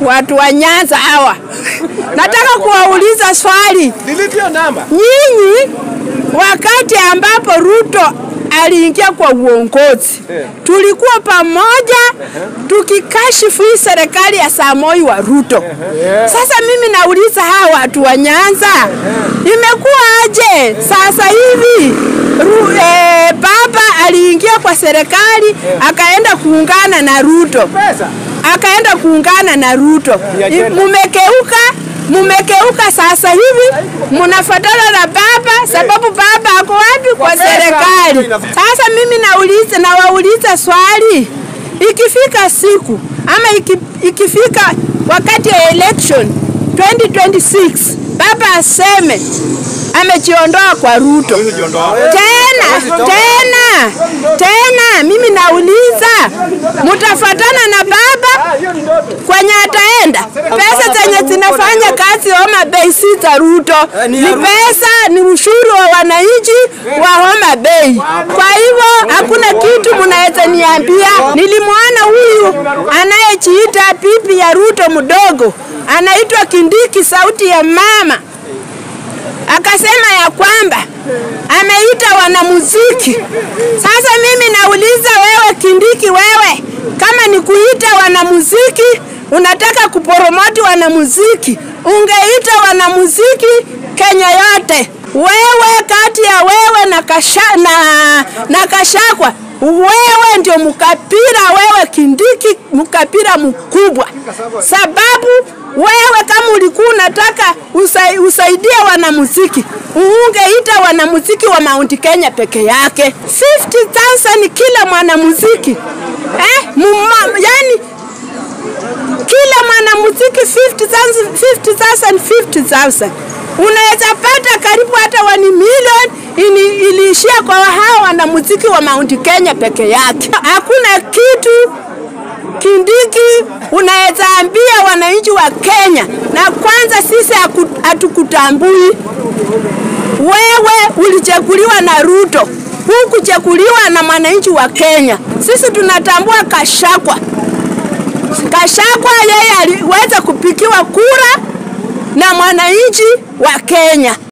Watu wa Nyanza hawa. Nataka kuwauliza swali. Nilipia namba. Nyinyi wakati ambapo Ruto aliingia kwa uongozi, tulikuwa pamoja tukikashifu hii serikali ya Samoei wa Ruto. Sasa mimi nauliza hawa watu wa Nyanza, imekuwa aje sasa hivi baba aliingia kwa serikali akaenda kuungana na Ruto. Mumekeuka sasa hivi munafuatana na baba sababu baba ako wapi? Kwa serikali. Sasa mimi nawauliza swali, ikifika siku ama ikifika wakati ya election 2026 baba aseme amejiondoa kwa Ruto tena mimi nauliza mutafuatana na baba kwenye ataenda? Pesa zenye zinafanya kazi Homa Bay si za Ruto, ni pesa, ni ushuru wa wananchi wa Homa Bay. Kwa hivyo hakuna kitu mnaweza niambia. Nilimwona huyu anayejiita pipi ya Ruto mdogo, anaitwa Kindiki sauti ya mama, akasema ya kwamba ameita wanamuziki. Sasa mimi nauliza wewe Kindiki, wewe kama ni kuita wanamuziki, unataka kupromoti wanamuziki, ungeita wanamuziki Kenya yote. Wewe kati ya wewe na Kashagwa, wewe ndio mkapira, wewe Kindiki mkapira mkubwa. Sababu wewe kama ulikuwa unataka usaidie wanamuziki, ungeita wanamuziki wa Mount Kenya peke yake. 50,000 kila mwanamuziki. Yani kila mwanamuziki 50,000. Unaweza pata karibu hata 1 million iliishia kwa hao wanamuziki wa Mount Kenya peke yake. Hakuna kitu Kindiki unaweza ambia wananchi wa Kenya, na kwanza sisi hatukutambui. Wewe ulichaguliwa na Ruto, hukuchaguliwa na wananchi wa Kenya. Sisi tunatambua Kashagwa yeye aliweza kupikiwa kura na mwananchi wa Kenya.